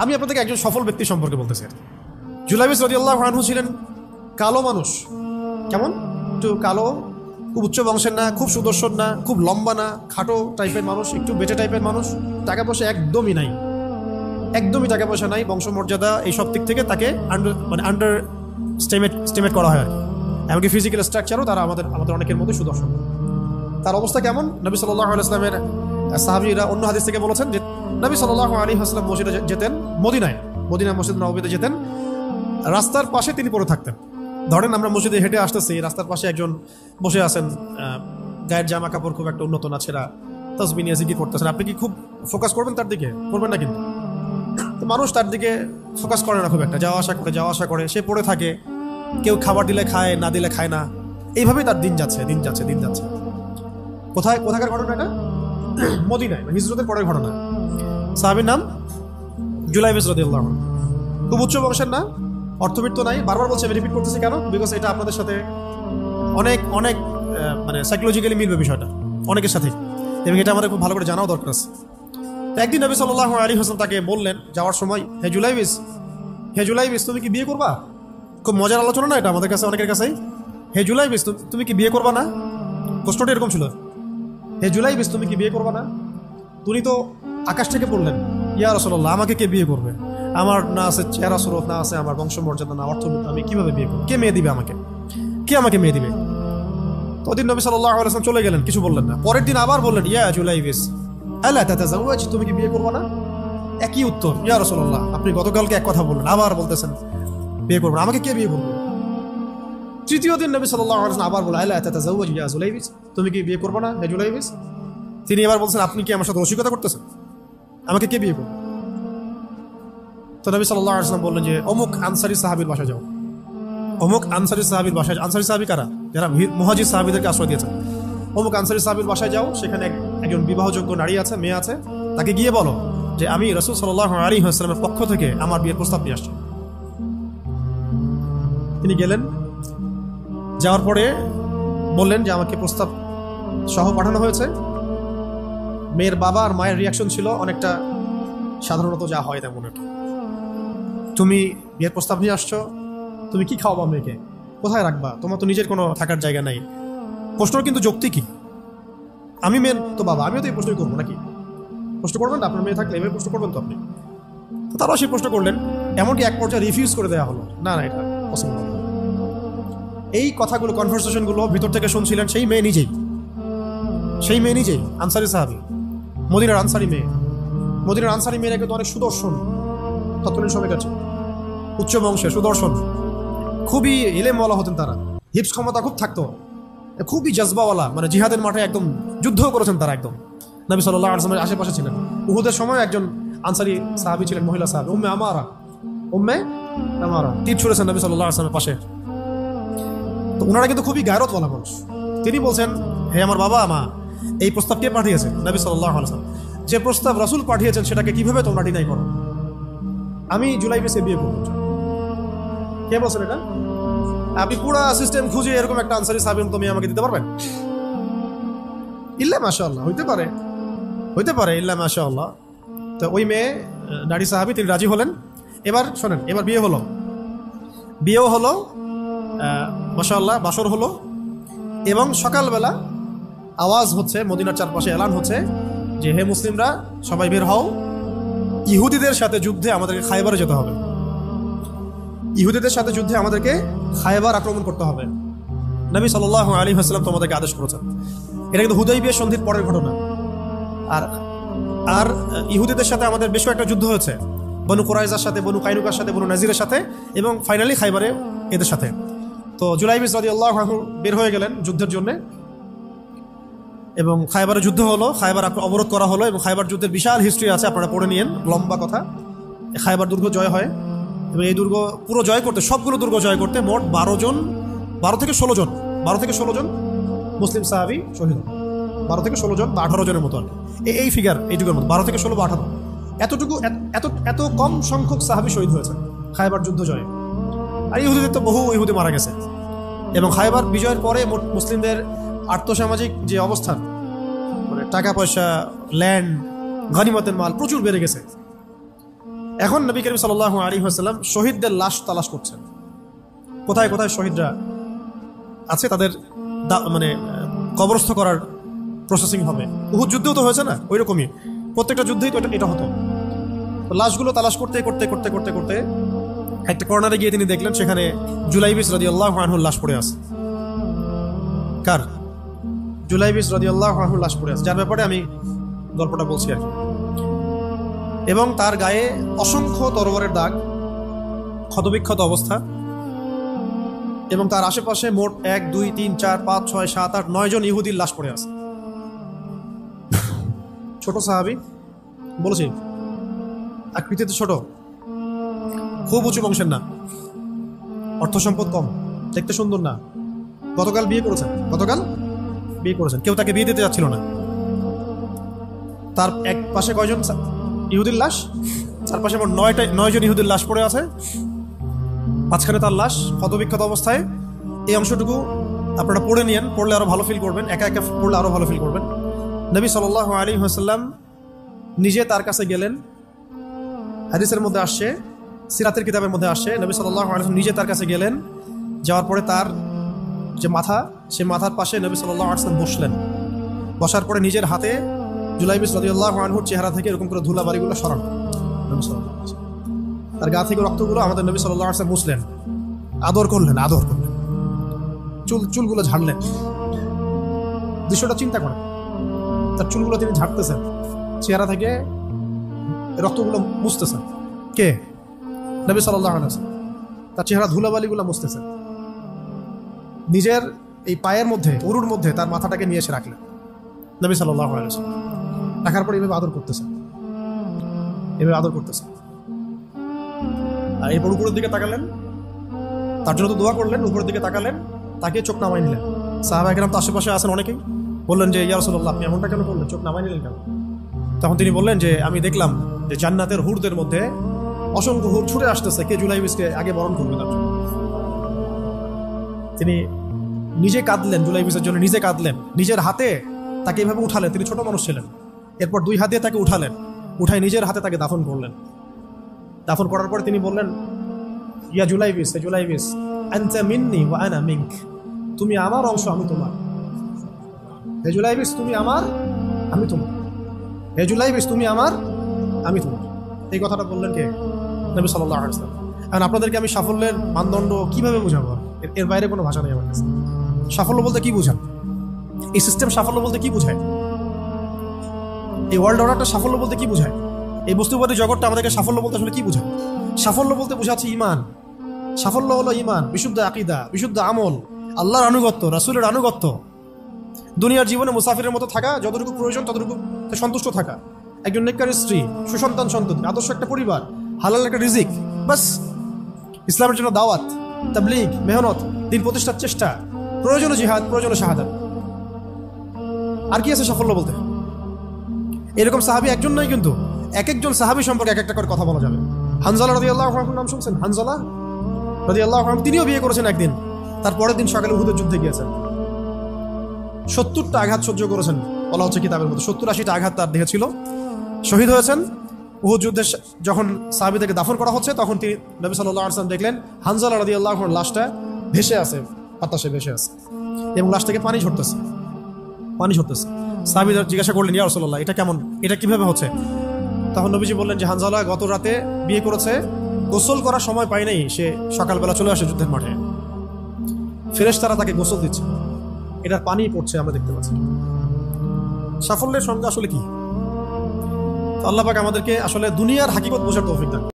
আমি আপনাদেরকে একজন সফল ব্যক্তি সম্পর্কে বলতেছি। জুলাইবিস রাদিয়াল্লাহু আনহু ছিলেন কালো মানুষ। কেমন? একটু কালো, খুব উচ্চ বংশের না, খুব সুদর্শন না, খুব লম্বা না, খাটো টাইপের মানুষ, একটু বেটে টাইপের মানুষ। টাকা পয়সা একদমই নাই, একদমই টাকা পয়সা নাই, বংশমর্যাদা এইসব দিক থেকে তাকে আন্ডার স্টেমেট করা হয় আর কি। এমনকি ফিজিক্যাল স্ট্রাকচারও তারা আমাদের অনেকের মধ্যে সুদর্শন। তার অবস্থা কেমন? নবী সাল্লাল্লাহু আলাইহি ওয়াসাল্লামের সাহাবীরা অন্য হাদিস থেকে বলেছেন যে নবী সাল্লাল্লাহু আলাইহি ওয়াসাল্লাম মসজিদে যেতেন, মদিনা মসজিদ নববীতে যেতেন, রাস্তার পাশে তিনি পড়ে থাকতেন। ধরেন আমরা মসজিদে হেঁটে আসতেছি, রাস্তার পাশে একজন বসে আছেন, গায়ের জামা কাপড় খুব একটা উন্নত না, ছেঁড়া, তাসবিহ নিয়ে জিকির করতেছেন। আপনি কি খুব ফোকাস করবেন তার দিকে? করবেন না। কিন্তু তো মানুষ তার দিকে ফোকাস করে না খুব একটা, যাওয়া আসা করে, সে পড়ে থাকে। কেউ খাবার দিলে খায়, না দিলে খায় না। এইভাবেই তার দিন যাচ্ছে। কোথাকার ঘটনা এটা? মদিনায়, হিজরতের পরের ঘটনা। সাহাবীর নাম জুলাইবিস রাদিয়াল্লাহু আনহু। খুব উচ্চ বংশের না, অর্থবিত্ত নাই। বারবার বলছে, আমি রিপিট করতেছি কেন? বিকজ এটা আপনাদের সাথে অনেক মানে সাইকোলজিক্যালি মিলবে বিষয়টা অনেকের সাথে, এবং এটা আমাদের খুব ভালো করে জানাও দরকার আছে। একদিন নবী সাল্লাল্লাহু আলাইহি ওয়াসাল্লাম তাকে বললেন যাওয়ার সময়, হে জুলাইবিস তুমি কি বিয়ে করবা? খুব মজার আলোচনা না এটা আমাদের কাছে, অনেকের কাছেই। হে জুলাইবিস তুমি কি বিয়ে করবা না? প্রশ্নটা এরকম ছিল, হে জুলাইবিস তুমি কি বিয়ে করবা না? তুমি তো আকাশ থেকে বললেন, ইয়া রাসূলুল্লাহ আমাকে কে বিয়ে করবে? আমার না আছে চেহারা সুরত, না আছে আমার বংশমর্যাদা, না অর্থবিত্ত, আমি কিভাবে বিয়ে করবো? কে মেয়ে দিবে আমাকে? কে আমাকে মেয়ে দিবে? তো ওদিন নবী সাল্লাল্লাহু আলাইহি ওয়াসাল্লাম চলে গেলেন, কিছু বললেন না। পরের দিন আবার বললেন, ইয়া জুলাইবিস আলা তাতাযাওয়াজ তুমি কি বিয়ে করবা না? একই উত্তর, ইয়া রাসূলুল্লাহ আপনি গতকালকে এক কথা বললেন, আবার বলতেছেন বিয়ে করবেন, আমাকে কে বিয়ে করবে? তৃতীয় দিন নবী সাল্লাল্লাহু আলাইহি ওয়াসাল্লাম আবার বললেন, আলা তাতাযাওয়াজ ইয়া জুলাইবিস তুমি কি বিয়ে করবা না হে জুলাইবিস? তিনি এবার বলছেন, আপনি কি আমার সাথে রসিকতা করতেছেন? আমাকে কে বিয়ে করবে? তো নবী সাল্লাল্লাহু আলাইহি ওয়াসাল্লাম বললেন যে অমুক আনসারী সাহাবীর বাসায় যাও। অমুক আনসারী সাহাবীর বাসায়, আনসারী সাহাবী কারা? যারা মুহাজির সাহাবীদেরকে আশ্রয় দিয়েছেন। অমুক আনসারী সাহাবীর বাসায় যাও, সেখানে একজন বিবাহযোগ্য নারী আছে, মেয়ে আছে, তাকে গিয়ে বলো যে আমি রাসূল সাল্লাল্লাহু আলাইহি ওয়াসাল্লামের পক্ষ থেকে আমার বিয়ের প্রস্তাব নিয়ে আসছি। তিনি গেলেন, যাওয়ার পরে বললেন যে আমাকে প্রস্তাব সহ পাঠানো হয়েছে। মেয়ের বাবা আর মায়ের রিয়াকশন ছিল অনেকটা সাধারণত যা হয় তেমন। তুমি বিয়ের প্রস্তাব নিয়ে আসছো, তুমি কি খাওয়াবা মেয়েকে? কোথায় রাখবা? তোমার তো নিজের কোনো থাকার জায়গা নাই। প্রশ্ন কিন্তু যৌক্তিক। আমি মেয়ের তো বাবা, আমিও তো এই প্রশ্নই করবো নাকি? প্রশ্ন করবেন না? আপনার মেয়ে থাকলে এভাবে প্রশ্ন করবেন তো আপনি? তো তারাও সেই প্রশ্ন করলেন, এমনকি এক পর্যায়ে রিফিউজ করে দেওয়া হলো, না এটা পসিবল হবে। এই কথাগুলো, কনভারসেশনগুলো ভিতর থেকে শুনছিলেন সেই মেয়ে নিজেই, আনসারী সাহাবী, মদিনার আনসারী মেয়ে। মদিনার আনসারী মেয়েরা কিন্তু অনেক সুদর্শন, তৎকালীন সময় কাছে উচ্চ বংশে সুদর্শন, খুবই ইলেমওয়ালা হতেন তারা, হিপস ক্ষমতা খুব থাকতো, খুবই জজবাওয়ালা, মানে জিহাদের মাঠে একদম যুদ্ধ করেছেন তারা, একদম নবী সাল্লাল্লাহু আলাইহি ওয়াসাল্লামের আশেপাশে ছিলেন। উহুদের সময় একজন আনসারী সাহাবী ছিলেন, মহিলা সাহাবী, উম্মে আমারা তীর ছুঁড়েছেন নবী সাল্লাল্লাহু আলাইহি ওয়াসাল্লামের পাশে। তো ওনারা কিন্তু খুবই গায়রতওয়ালা মানুষ। তিনি বলছেন, হে আমার বাবা মা, এই প্রস্তাব কে পাঠিয়েছেন? নবী সাল্লাল্লাহু আলাইহি ওয়াসাল্লাম। যে প্রস্তাব রাসূল পাঠিয়েছেন সেটাকে কিভাবে তোমরা ডিনাই করো? আমি জুলাইবিসকে বিয়ে করব। কে বলছেন এটা? আপনি পুরো সিস্টেম খুঁজে এরকম একটা আনসারী সাহাবীর মতো মেয়ে আমাকে দিতে পারবেন? ইল্লা মাশাআল্লাহ, হইতে পারে ইল্লা মাশাআল্লাহ। তো ওই মেয়ে নারী সাহাবী, তিনি রাজি হলেন। এবার শোনেন, এবার বিয়েও হলো মাশাআল্লাহ, বাসর হলো, এবং সকালবেলা আওয়াজ হচ্ছে, মদিনার চারপাশে এলান হচ্ছে যে হে মুসলিমরা সবাই বের হও, ইহুদিদের সাথে যুদ্ধে আমাদেরকে খায়বারে যেতে হবে। ইহুদিদের সাথে যুদ্ধে আমাদেরকে খায়বার আক্রমণ করতে হবে। নবী সাল্লাল্লাহু আলাইহি ওয়াসাল্লাম তোমাদেরকে আদেশ করেছেন। এটা কিন্তু হুদাইবিয়া সন্ধির পরের ঘটনা। আর ইহুদিদের সাথে আমাদের বেশ একটা যুদ্ধ হয়েছে, বনু কুরাইজার সাথে, বনু কাইনুকার সাথে, বনু নাজিরের সাথে, এবং ফাইনালি খায়বারে এদের সাথে। তো জুলাইবিস রাদিয়াল্লাহু আনহু বের হয়ে গেলেন যুদ্ধের জন্য, এবং খায়বারে যুদ্ধ হলো, খায়বার অবরোধ করা হলো, এবং খায়বার যুদ্ধের বিশাল হিস্ট্রি আছে, আপনারা পড়ে নিয়েন, লম্বা কথা। খায়বার দুর্গ জয় হয়, এবং এই দুর্গ পুরো জয় করতে, সবগুলো দুর্গ জয় করতে মোট 12 থেকে 16 জন মুসলিম সাহাবী শহীদ হন। 12 থেকে 16 জন বা 18 জনের মতো আর কি, এই ফিগার, এইটুকুর মতো 12 থেকে 16 বা 18, এত কম সংখ্যক সাহাবী শহীদ হয়েছে খায়বার যুদ্ধ জয়ে। আর ইহুদিদের তো বহু ইহুদি মারা গেছে। এবং খায়বার বিজয়ের পরে মুসলিমদের আর্থসামাজিক যে অবস্থান, মানে টাকা পয়সা, ল্যান্ড, গনিমতের মাল প্রচুর বেড়ে গেছে। এখন নবী করিম সাল্লাল্লাহু আলাইহি ওয়াসাল্লাম শহীদদের লাশ তালাশ করছেন, কোথায় কোথায় শহীদরা আছে তাদের মানে কবরস্থ করার প্রসেসিং হবে। উহুদ যুদ্ধেও তো হয়েছে না, ওই রকমই প্রত্যেকটা যুদ্ধেই তো এটা হতো। তো লাশগুলো তালাশ করতে করতে করতে করতে করতে একটা কর্নারে গিয়ে তিনি দেখলেন সেখানে জুলাইবিস রাদিয়াল্লাহু আনহুর লাশ পড়ে আছে। কার? জুলাইবিস রাদিয়াল্লাহু আনহুর লাশ পড়ে আছে, যার ব্যাপারে আমি গল্পটা বলছি আর কি। এবং তার গায়ে অসংখ্য তরবারের দাগ, ক্ষতবিক্ষত অবস্থা, এবং তার আশেপাশে মোট 1 2 3 4 5 6 7 8 9 জন ইহুদির লাশ পড়ে আছে। ছোট সাহাবী, বলেছি আকৃতিতে ছোট, খুব উঁচু বংশের না, অর্থ সম্পদ কম, দেখতে সুন্দর না, গতকাল বিয়ে করেছেন, কেউ তাকে বিয়ে দিতে যাচ্ছিল না। তার এক পাশে কয়জন ইহুদির লাশ? তার পাশে মোট 9 জন ইহুদির লাশ পড়ে আছে, মাঝখানে তার লাশ ক্ষতবিক্ষত অবস্থায়। এই অংশটুকু আপনারা পড়ে নিয়েন, পড়লে আরো ভালো ফিল করবেন, একা একা পড়লে আরো ভালো ফিল করবেন। নবী সাল্লাল্লাহু আলাইহি ওয়াসাল্লাম নিজে তার কাছে গেলেন। হাদিসের মধ্যে আসছে, সিরাতের কিতাবের মধ্যে আসছে, নবী সাল্লাল্লাহু আলাইহি ওয়াসাল্লাম নিজে তার কাছে গেলেন। যাওয়ার পরে তার যে মাথা, সে মাথার পাশে নবী সাল্লাল্লাহু আলাইহি ওয়াসাল্লাম বসলেন। বসার পরে নিজের হাতে জুলাইবিস রাদিয়াল্লাহু আনহুর চেহারা থেকে এরকম করে ধুলাবাড়িগুলো সরান। নবী সাল্লাল্লাহু আলাইহি ওয়াসাল্লাম তার গা থেকে রক্তগুলো আমাদের নবী সাল্লাল্লাহু আলাইহি ওয়াসাল্লাম মুছলেন, আদর করলেন, চুলগুলো ঝাড়লেন। দৃশ্যটা চিন্তা করেন, তার চুলগুলো তিনি ঝাড়তেছেন, চেহারা থেকে রক্তগুলো মুছতেছেন। কে? নবী সাল্লাল্লাহু আলাইহি ওয়াসাল্লাম তার চেহারা ধুলাবালিগুলো মুছতেছেন। নিজের এই পায়ের মধ্যে, উরুর মধ্যে তার মাথাটাকে নিয়ে এসে রাখলেন নবী সাল্লাল্লাহু আলাইহি ওয়াসাল্লাম। রাখার পর এভাবে আদর করতেছেন। আর এরপর উপরের দিকে তাকালেন, তার জন্য তো দোয়া করলেন, উপরের দিকে তাকালেন, তাকে চোখ নামাই নিলেন। সাহাবায়ে কেরাম তো আশেপাশে আছেন অনেকেই, বললেন যে ইয়া রাসূলুল্লাহ, আপনি এমনটা কেন করলেন, চোখ নামাই নিলেন কেন? তখন তিনি বললেন যে আমি দেখলাম যে জান্নাতের হুরদের মধ্যে অসংখ্য হুর ছুটে আসতেছে, কে জুলাইবিসকে আগে বরণ করবে তার জন্য। তিনি নিজে কাঁদলেন, জুলাইবিসের জন্য নিজে কাঁদলেন, নিজের হাতে তাকে এইভাবে উঠালেন। তিনি ছোট মানুষ ছিলেন। এরপর 2 হাত দিয়ে তাকে উঠালেন, উঠাই নিজের হাতে তাকে দাফন করলেন। দাফন করার পরে তিনি বললেন, ইয়া জুলাইবিস, হে জুলাইবিস, আনতা মিন্নি ওয়া আনা মিনক, তুমি আমার অংশ, আমি তোমার। হে জুলাইবিস, তুমি আমার, আমি তোমার। হে জুলাইবিস, তুমি আমার, আমি তোমার। এই কথাটা বললেন কে? নবী সাল্লাল্লাহু আলাইহি ওয়াসাল্লাম। এখন আপনাদেরকে আমি সাফল্যের মানদণ্ড কিভাবে বোঝাবো? এর বাইরে কোনো ভাষা নেই আমার কাছে। সাফল্য বলতে কি বোঝান? এই সিস্টেম সাফল্য বলতে কি বোঝায়? এই ওয়ার্ল্ড অর্ডারটা সাফল্য বলতে কি বোঝায়? এই বস্তুবাদী জগৎটা আমাদেরকে সাফল্য বলতে আসলে কি বোঝায়? সাফল্য বলতে বোঝাচ্ছে ঈমান। সাফল্য হলো ঈমান, বিশুদ্ধ আকীদা, বিশুদ্ধ আমল, আল্লাহর আনুগত্য, রাসূলের আনুগত্য, দুনিয়ার জীবনে মুসাফিরের মতো থাকা, যতটুকু প্রয়োজন ততটুকু সন্তুষ্ট থাকা, একজন নেককার স্ত্রী, সুসন্তান সন্ততি, আদর্শ একটা পরিবার, হালাল একটা রিজিক, বাস। ইসলামের জন্য দাওয়াত, তাবলীগ, মেহনত, দিন প্রতিষ্ঠার চেষ্টা, প্রয়োজনীয় জিহাদ, প্রয়োজনীয় শাহাদাত। আর কি আছে সাফল্য বলতে? এরকম সাহাবী একজন নয়, কিন্তু এক একজন সাহাবী সম্পর্কে এক একটা করে কথা বলা যাবে। হানজালা রাদিয়াল্লাহু আনহুর নাম শুনছেন? হানজালা রাদিয়াল্লাহু আনহু, তিনিও বিয়ে করেছেন একদিন, তার পরের দিন সকালে উহুদের যুদ্ধে গিয়েছেন। 70টা আঘাত সহ্য করেছেন, বলা হচ্ছে কিতাবের মধ্যে 70-80টা আঘাত তার দেহে ছিল। শহীদ হয়েছেন। উহুদ যুদ্ধে যখন সাহাবীদেরকে দাফন করা হচ্ছে, তখন তিনি নবী সাল্লাল্লাহু আলাইহি ওয়াসাল্লাম দেখলেন হানজালা রাদিয়াল্লাহু আনহুর লাশটা ভেসে আছে, বাতাসে ভেসে আছে, এবং লাশ থেকে পানি ঝরতেছে। সাহাবীরা জিজ্ঞাসা করলেন, ইয়া রাসূলুল্লাহ, এটা কেমন, এটা কিভাবে হচ্ছে? তখন নবীজি বললেন যে হানজালা গত রাতে বিয়ে করেছে, গোসল করার সময় পায় নাই, সে সকালবেলা চলে আসে যুদ্ধের মাঠে, ফেরেশতারা তাকে গোসল দিচ্ছে, এটার পানি পড়ছে, আমরা দেখতে পাচ্ছি। সাফল্যের সংজ্ঞা আসলে কি? আল্লাহ পাক আমাদেরকে আসলে দুনিয়ার হাকিকত বোঝার তৌফিক দান।